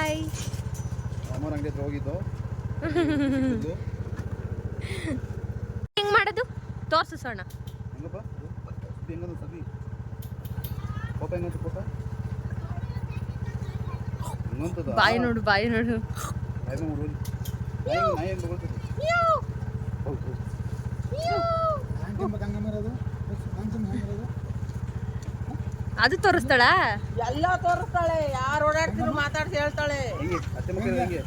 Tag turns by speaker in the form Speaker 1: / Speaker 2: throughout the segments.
Speaker 1: Hi.
Speaker 2: ಅಮ್ಮನ ಅಂಗಡಿ ಹತ್ರ ಹೋಗಿದ್ದು.
Speaker 1: ಹೆಂಗ್ ಮಾಡೋದು ತೋರ್ಸು ಸೋಣ.
Speaker 2: ಹೆಂಗಪ್ಪ ಹೆಂಗಂದು ಸಬಿ ಕೋಪ ಹೆಂಗಂತ ಕೋಪ ಹೆಂಗಂತದ
Speaker 1: ಬಾಯಿ ನೋಡು ಬಾಯಿ ನೋಡು.
Speaker 2: ಬಾಯಿ ನೋಡು ನಾಯಿ ಹೆಂಗೆ ಬಗೊಳ್ತದೆ. ಹೌದು
Speaker 1: ಅದು ತೋರಿಸ್ತಾಳ.
Speaker 3: ಎಲ್ಲ ತೋರಿಸ್ತಾಳೆ. ಯಾರು ಓಡಾಡ್ತಿದ್ರು ಮಾತಾಡ್ಸಿ ಹೇಳ್ತಾಳೆ.
Speaker 2: ಹೆಂಗೆ ಅತ್ತೆ ಮಕ್ಕಳು ಹೆಂಗೆ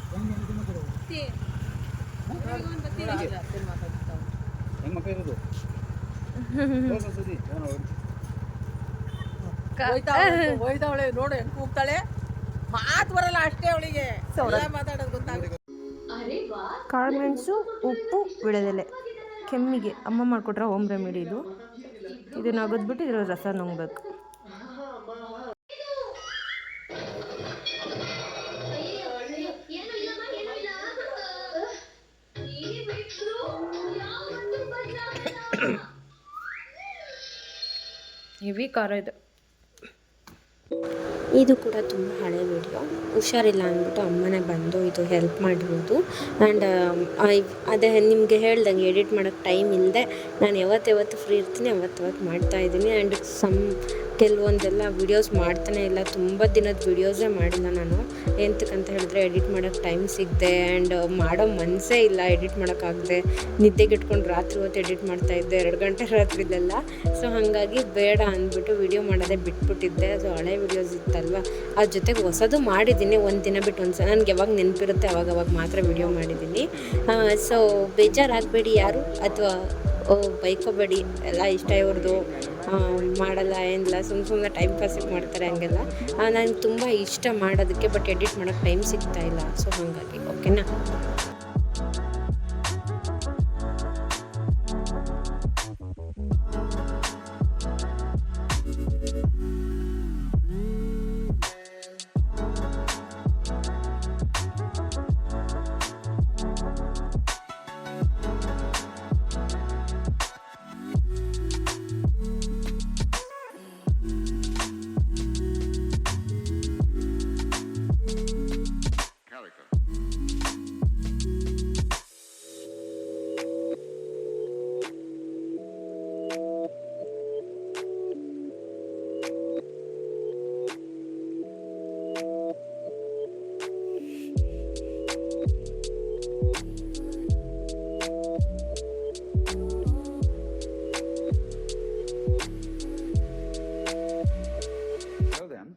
Speaker 2: ಹೆಂಗೆ ಮಕ್ಕಳು ಇರೋದು
Speaker 3: ಹೋಯ್ತಾವಳೆ ನೋಡು ಹೆಂಗ್ ಕೂಗ್ತಾಳೆ. ಮಾತು ಬರಲ್ಲ ಅಷ್ಟೇ ಅವಳಿಗೆ. ಮಾತಾಡೋದು ಗೊತ್ತಾಗುತ್ತೆ.
Speaker 1: ಕಾಳುಮೆಣಸು ಉಪ್ಪು ಬಿಡದೆಲೆ ಕೆಮ್ಮಿಗೆ ಅಮ್ಮ ಮಾಡಿಕೊಟ್ರೆ ಹೋಮ್ ರೆಮಿಡಿ ಇದು. ಇದನ್ನ ಅಗದ್ಬಿಟ್ಟು ಇದ್ರ ರಸ ನುಂಗ್ಬೇಕು. ಹೆವಿ ಖಾರ ಇದೆ.
Speaker 4: ಇದು ಕೂಡ ತುಂಬ ಹಳೆ ವಿಡಿಯೋ. ಹುಷಾರಿಲ್ಲ ಅಂದ್ಬಿಟ್ಟು ಅಮ್ಮನೇ ಬಂದು ಇದು ಹೆಲ್ಪ್ ಮಾಡಿರೋದು. ಆ್ಯಂಡ್ ಅದೇ ನಿಮಗೆ ಹೇಳ್ದಂಗೆ ಎಡಿಟ್ ಮಾಡೋಕ್ಕೆ ಟೈಮ್ ಇಲ್ಲದೆ ನಾನು ಯಾವತ್ತು ಫ್ರೀ ಇರ್ತೀನಿ ಅವತ್ತು ಮಾಡ್ತಾಯಿದ್ದೀನಿ. ಆ್ಯಂಡ್ ಕೆಲವೊಂದೆಲ್ಲ ವೀಡಿಯೋಸ್ ಮಾಡ್ತಾನೆ ಇಲ್ಲ. ತುಂಬ ದಿನದ ವೀಡಿಯೋಸೇ ಮಾಡಿಲ್ಲ ನಾನು. ಎಂತಕ್ಕಂತ ಹೇಳಿದ್ರೆ ಎಡಿಟ್ ಮಾಡೋಕ್ಕೆ ಟೈಮ್ ಸಿಗದೆ ಆ್ಯಂಡ್ ಮಾಡೋ ಮನಸ್ಸೇ ಇಲ್ಲ. ಎಡಿಟ್ ಮಾಡೋಕ್ಕಾಗದೆ ನಿದ್ದೆಗೆ ಇಟ್ಕೊಂಡು ರಾತ್ರಿ ಹೊತ್ತು ಎಡಿಟ್ ಮಾಡ್ತಾಯಿದ್ದೆ 2 ಗಂಟೆ ರಾತ್ರಿಲೆಲ್ಲ. ಸೊ ಹಾಗಾಗಿ ಬೇಡ ಅಂದ್ಬಿಟ್ಟು ವೀಡಿಯೋ ಮಾಡೋದೇ ಬಿಟ್ಬಿಟ್ಟಿದ್ದೆ. ಸೊ ಹಳೆ ವೀಡಿಯೋಸ್ ಇತ್ತಲ್ವ ಅದ್ರ ಜೊತೆಗೆ ಹೊಸದು ಮಾಡಿದ್ದೀನಿ. ಒಂದು ದಿನ ಬಿಟ್ಟು ಒಂದು ನನಗೆ ಯಾವಾಗ ನೆನಪಿರುತ್ತೆ ಅವಾಗ ಮಾತ್ರ ವೀಡಿಯೋ ಮಾಡಿದ್ದೀನಿ. ಸೊ ಬೇಜಾರಾಗಬೇಡಿ ಯಾರು, ಅಥವಾ ಬೈಕೋಬೇಡಿ. ಎಲ್ಲ ಇಷ್ಟ ಇವ್ರದ್ದು ಮಾಡಲ್ಲ ಏನಿಲ್ಲ, ಸುಮ್ಮನೆ ಟೈಮ್ ಪಾಸಿಗೆ ಮಾಡ್ತಾರೆ ಹಂಗೆಲ್ಲ. ನನಗೆ ತುಂಬ ಇಷ್ಟ ಮಾಡೋದಕ್ಕೆ, ಬಟ್ ಎಡಿಟ್ ಮಾಡೋಕ್ಕೆ ಟೈಮ್ ಸಿಗ್ತಾ ಇಲ್ಲ. ಸೊ ಹಾಗಾಗಿ ಓಕೆನಾ.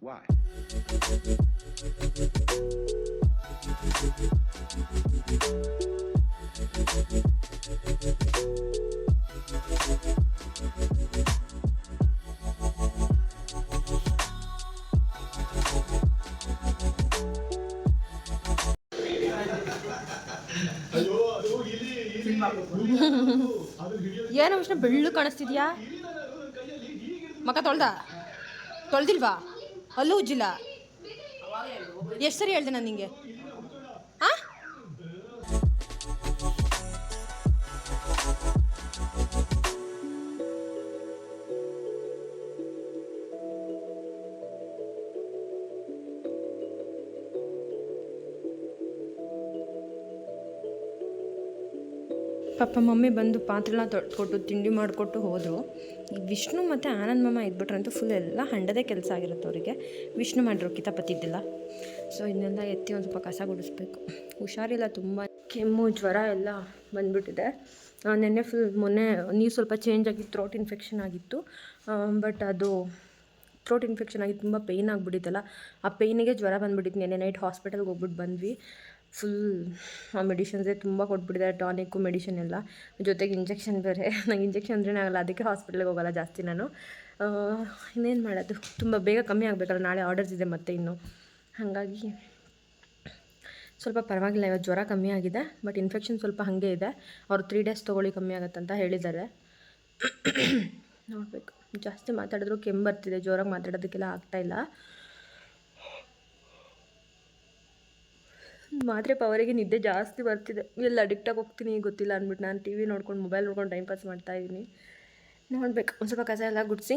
Speaker 2: Why?
Speaker 1: ಏನೋ ವಿಷ್ಣು ಬೆಳ್ಳು ಕಾಣಿಸ್ತಿದ್ಯಾ? ಮಕ್ಕ ತೊಳ್ದಿಲ್ವಾ? ಅಲ್ಲೂ ಉಜ್ಜಿಲ್ಲ. ಎಷ್ಟು ಸರಿ ಹೇಳ್ದೆ ನಾನು ನಿಂಗೆ? ಪಾಪ ಮಮ್ಮಿ ಬಂದು ಪಾತ್ರೆಲ್ಲ ತೊಟ್ಕೊಟ್ಟು ತಿಂಡಿ ಮಾಡಿಕೊಟ್ಟು ಹೋದರು. ಈ ವಿಷ್ಣು ಮತ್ತು ಆನಂದ್ ಮಾಮ ಇದ್ಬಿಟ್ರಂತೂ ಫುಲ್ ಎಲ್ಲ ಹಂಡದೇ ಕೆಲಸ ಆಗಿರುತ್ತೆ ಅವರಿಗೆ. ವಿಷ್ಣು ಮಾಡಿರೋ ಕಿತಾಪತ್ತಿದ್ದಿಲ್ಲ. ಸೊ ಇದನ್ನೆಲ್ಲ ಎತ್ತಿ ಒಂದು ಸ್ವಲ್ಪ ಕಸ ಗುಡಿಸ್ಬೇಕು. ಹುಷಾರಿಲ್ಲ, ತುಂಬ ಕೆಮ್ಮು ಜ್ವರ ಎಲ್ಲ ಬಂದುಬಿಟ್ಟಿದೆ. ಮೊನ್ನೆ ನೀರು ಸ್ವಲ್ಪ ಚೇಂಜ್ ಆಗಿ ಥ್ರೋಟ್ ಇನ್ಫೆಕ್ಷನ್ ಆಗಿತ್ತು. ಬಟ್ ಅದು ಥ್ರೋಟ್ ಇನ್ಫೆಕ್ಷನ್ ಆಗಿ ತುಂಬ ಪೇಯ್ನ್ ಆಗಿಬಿಟ್ಟಿತ್ತಲ್ಲ, ಆ ಪೇಯ್ನಿಗೆ ಜ್ವರ ಬಂದುಬಿಟ್ಟಿತ್ತು. ನೆನ್ನೆ ನೈಟ್ ಹಾಸ್ಪಿಟಲ್ಗೆ ಹೋಗ್ಬಿಟ್ಟು ಬಂದ್ವಿ. ಫುಲ್ ಮೆಡಿಷನ್ಸೇ ತುಂಬ ಕೊಟ್ಬಿಟ್ಟಿದ್ದಾರೆ, ಟಾನಿಕ್ಕು ಮೆಡಿಷನ್ ಎಲ್ಲ, ಜೊತೆಗೆ ಇಂಜೆಕ್ಷನ್ ಬೇರೆ. ನಂಗೆ ಇಂಜೆಕ್ಷನ್ ಅಂದ್ರೇ ಆಗಲ್ಲ, ಅದಕ್ಕೆ ಹಾಸ್ಪಿಟ್ಲಿಗೆ ಹೋಗಲ್ಲ ಜಾಸ್ತಿ ನಾನು. ಇನ್ನೇನು ಮಾಡೋದು, ತುಂಬ ಬೇಗ ಕಮ್ಮಿ ಆಗಬೇಕಲ್ಲ, ನಾಳೆ ಆರ್ಡರ್ಸ್ ಇದೆ ಮತ್ತೆ ಇನ್ನು. ಹಾಗಾಗಿ ಸ್ವಲ್ಪ ಪರವಾಗಿಲ್ಲ, ಇವತ್ತು ಜ್ವರ ಕಮ್ಮಿ ಆಗಿದೆ. ಬಟ್ ಇನ್ಫೆಕ್ಷನ್ ಸ್ವಲ್ಪ ಹಾಗೆ ಇದೆ. ಅವರು 3 days ತೊಗೊಳ್ಳಿ ಕಮ್ಮಿ ಆಗುತ್ತಂತ ಹೇಳಿದ್ದಾರೆ. ನೋಡಬೇಕು. ಜಾಸ್ತಿ ಮಾತಾಡಿದ್ರು ಕೆಮ್ಮು ಬರ್ತಿದೆ, ಜೋರಾಗಿ ಮಾತಾಡೋದಕ್ಕೆಲ್ಲ ಆಗ್ತಾಯಿಲ್ಲ. ಮಾತ್ರೆ ಪವರಿಗೆ ನಿದ್ದೆ ಜಾಸ್ತಿ ಬರ್ತಿದೆ. ಎಲ್ಲ ಅಡಿಕ್ಟಾಗಿ ಹೋಗ್ತೀನಿ ಗೊತ್ತಿಲ್ಲ ಅಂದ್ಬಿಟ್ಟು ನಾನು TV ನೋಡ್ಕೊಂಡು ಮೊಬೈಲ್ ನೋಡ್ಕೊಂಡು ಟೈಮ್ ಪಾಸ್ ಮಾಡ್ತಾಯಿದ್ದೀನಿ. ನೋಡ್ಬೇಕು. ಒಂದು ಸ್ವಲ್ಪ ಕಸ ಎಲ್ಲ ಗುಡಿಸಿ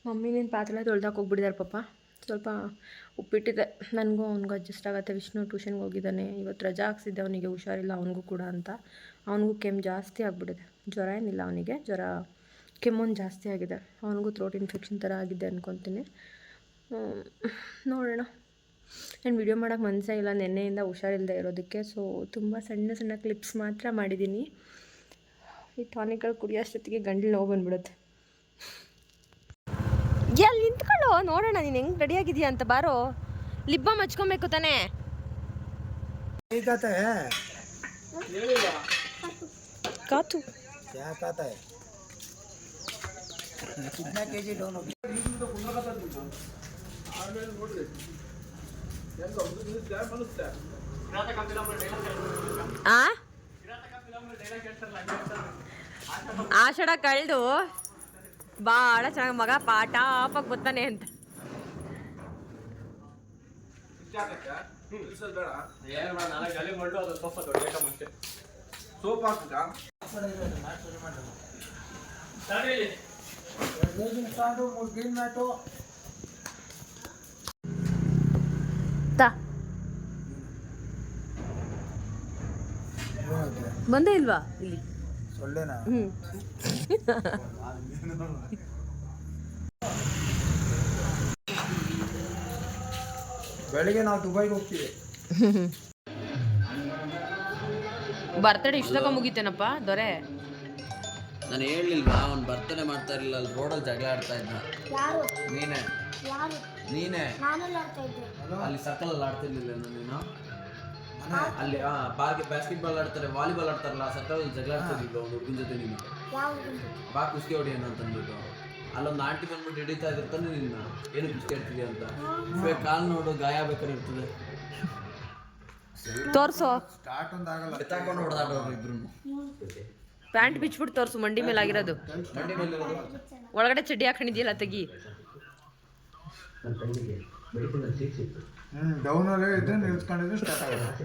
Speaker 1: ಮಮ್ಮಿ ನೀನು ಪಾತ್ರೆ ತೊಳ್ದಾಕ ಹೋಗ್ಬಿಟ್ಟಿದ್ದಾರೆ ಪಾಪ. ಸೊ ಸ್ವಲ್ಪ ಉಪ್ಪಿಟ್ಟಿದೆ. ನನಗೂ ಅವ್ನಿಗೂ ಅಡ್ಜಸ್ಟ್ ಆಗುತ್ತೆ. ವಿಷ್ಣು ಟ್ಯೂಷನ್ಗೆ ಹೋಗಿದ್ದಾನೆ. ಇವತ್ತು ರಜಾ ಹಾಕ್ಸಿದ್ದೆ ಅವನಿಗೆ, ಹುಷಾರಿಲ್ಲ ಅವನಿಗೂ ಕೂಡ ಅಂತ. ಅವನಿಗೂ ಕೆಮ್ಮು ಜಾಸ್ತಿ ಆಗಿಬಿಟ್ಟಿದೆ. ಜ್ವರ ಏನಿಲ್ಲ ಅವನಿಗೆ, ಜ್ವರ ಕೆಮ್ಮೊಂದು ಜಾಸ್ತಿ ಆಗಿದೆ. ಅವನಿಗೂ ಥ್ರೋಟ್ ಇನ್ಫೆಕ್ಷನ್ ಥರ ಆಗಿದೆ ಅಂದ್ಕೊತೀನಿ. ನೋಡೋಣ. ನಾನು ವಿಡಿಯೋ ಮಾಡೋಕ್ಕೆ ಮನಸ್ಸೇ ಇಲ್ಲ ನೆನ್ನೆಯಿಂದ ಹುಷಾರಿಲ್ಲದೆ ಇರೋದಕ್ಕೆ. ಸೊ ತುಂಬ ಸಣ್ಣ ಸಣ್ಣ ಕ್ಲಿಪ್ಸ್ ಮಾತ್ರ ಮಾಡಿದ್ದೀನಿ. ಈ ಟಾನಿಕ್ಗಳು ಕುಡಿಯೋಷ್ಟೊತ್ತಿಗೆ ಗಂಟಲು ನೋವು ಬಂದ್ಬಿಡುತ್ತೆ. ಅಲ್ಲಿ ನಿಂತ್ಕೊಳ್ಳೋ, ನೋಡೋಣ ನೀನು ಹೆಂಗೆ ರೆಡಿಯಾಗಿದೆಯಾ ಅಂತ. ಬಾರೋ, ಲಿಪ್ ಬಾಮ್ ಹಚ್ಕೊಬೇಕು ತಾನೇ. ಕಾತು ಆಷಾಢ ಕಳೆದು ಭಾಳ ಚೆನ್ನಾಗಿ ಮಗ ಟಾಪಾಗಿ ಬರ್ತಾನೆ ಅಂತ.
Speaker 2: ಸೋಪ್ ಹಾಕ್ಬೇಕಾ?
Speaker 1: ಬಂದೇ ಇಲ್ವಾ ಇಲ್ಲಿ?
Speaker 2: ಬೆಳಿಗ್ಗೆ ನಾವು ದುಬೈಗೆ ಹೋಗ್ತೀವಿ.
Speaker 1: ಬರ್ತಡೇ ಇಷ್ಟಕ್ಕ ಮುಗಿತೇನಪ್ಪ ದೊರೆ?
Speaker 5: ನಾನು ಹೇಳಿಲ್ವಾ ಅವ್ನು ಬರ್ತಡೇ ಮಾಡ್ತಾ ಇರಲಿಲ್ಲ, ಅಲ್ಲಿ ರೋಡಲ್ಲಿ ಜಗಳ ಆಡ್ತಾ ಇದ್ದ. ನೀನೇ ಅಲ್ಲಿ ಸರ್ಕಲಲ್ಲಿ ಆಡ್ತಿರ್ಲಿಲ್ಲ ನೀನು? ಅಲ್ಲಿ ಬಾಸ್ಕೆಟ್ಬಾಲ್ ಆಡ್ತಾರೆ, ವಾಲಿಬಾಲ್ ಆಡ್ತಾರಲ್ಲ, ಆ ಸರ್ಕಲಲ್ಲಿ ಜಗಳ ಆಡ್ತಿರ್ಲಿಲ್ಲ ಒಂದು ಹುಡುಗನ ಜೊತೆ ನೀನು. ಬಾ ಕುಸ್ತಿ ಹೊಡಿ ಅಂತಂದ್ಬಿಟ್ಟು ಅಲ್ಲೊಂದು ಆಂಟಿ ಬಂದ್ಬಿಟ್ಟು ಹಿಡಿತಾ ಇರ್ತಾನೆ ನಿನ್ನ, ಏನು ಕುಸ್ತಿ ಆಡ್ತಿದ್ಯಾ ಅಂತ. ಕಾಲು ನೋಡು, ಗಾಯ ಬೇಕಾದ್ರೆ ಇರ್ತದೆ.
Speaker 1: ತೋರ್ಸು,
Speaker 5: ಎತ್ತಾಕೊಂಡು ಹೊಡೆದಾಡೋರು ಇಬ್ರು.
Speaker 1: ಪ್ಯಾಂಟ್ ಬಿಚ್ಬಿಟ್ಟು ತೋರ್ಸು, ಮಂಡಿ ಮೇಲೆ ಆಗಿರೋದು.
Speaker 5: ಮಂಡಿ ಮೇಲೆ ಇರೋದು.
Speaker 1: ಒಳಗಡೆ ಚಡ್ಡಿ ಹಾಕೊಂಡಿದ್ಯಲ್ಲ ತೆಗಿ.
Speaker 2: ಡೌನಲ್ಲಿ ಇದ್ರೆ ನಿಲ್ಸ್ಕೊಂಡಿದ್ರೆ ಸ್ಟಾರ್ಟ್ ಆಗುತ್ತೆ.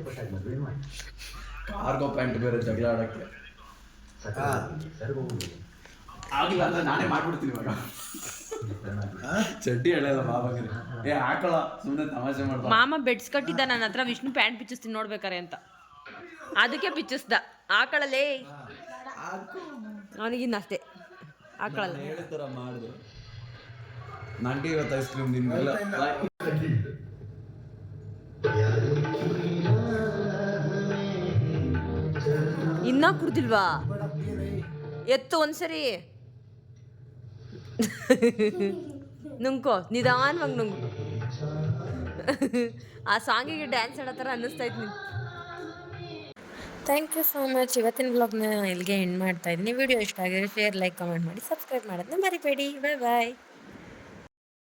Speaker 5: ಕಾರ್ಗೋ ಪ್ಯಾಂಟ್ ಬೇರೆ ಜಗಳ ಆಡಕ್ಕೆ ಆಗಿಲ್ಲ ಅಂದ್ರೆ ನಾನೇ ಮಾಡ್ಬಿಡ್ತೀನಿ ಇವಾಗ. ಚಡ್ಡಿ ಎಳೆಯಲ್ಲ ಬಾಬಾಗೆ. ಹಾಕೊಳ್ಳ, ಸುಮ್ಮನೆ ತಮಾಷೆ ಮಾಡ್ತಾ.
Speaker 1: ಮಾಮ ಬೆಡ್ಸ್ ಕಟ್ಟಿದ್ದ ನನ್ನ ಹತ್ರ, ವಿಷ್ಣು ಪ್ಯಾಂಟ್ ಬಿಚ್ಚಿಸ್ತೀನಿ ನೋಡ್ಬೇಕಾರೆ ಅಂತ. ಅದಕ್ಕೆ ಬಿಚ್ಚಿಸ್ದ. ಆಕಳಲ್ಲೇ ಅವನಿಗಿನ್ನ ಅಷ್ಟೇ ಆಕಳಲ್ಲ.
Speaker 5: ಹೇಳಿದ ಥರ ಮಾಡಿದೆ. ನಂಗೆ ಇವತ್ತು ಐಸ್ ಕ್ರೀಮ್ ನಿನ್ಗೆಲ್ಲ
Speaker 1: ಇನ್ನ ಕುಡ್ದಿಲ್ವಾ? ಎತ್ತು ಒಂದ್ಸರಿ ನುಂಕೋ, ನಿಧಾನವಾಗಿ ನುಂಗು. ಆ ಸಾಂಗಿಗೆ ಡ್ಯಾನ್ಸ್ ಆಡೋ ಥರ ಅನ್ನಿಸ್ತಾ ಇತ್ತು.
Speaker 4: Thank you so much. ಇವತ್ತಿನ ವ್ಲಾಗ್ನ ಇಲ್ಲಿಗೆ ಎಂಡ್ ಮಾಡ್ತಾ ಇದ್ದೀನಿ. ವಿಡಿಯೋ ಇಷ್ಟ ಆಗಿದ್ರೆ ಶೇರ್, ಲೈಕ್, ಕಮೆಂಟ್ ಮಾಡಿ, ಸಬ್ಸ್ಕ್ರೈಬ್ ಮಾಡೋದನ್ನ ಮರಿಬೇಡಿ. ಬಾಯ್ ಬಾಯ್.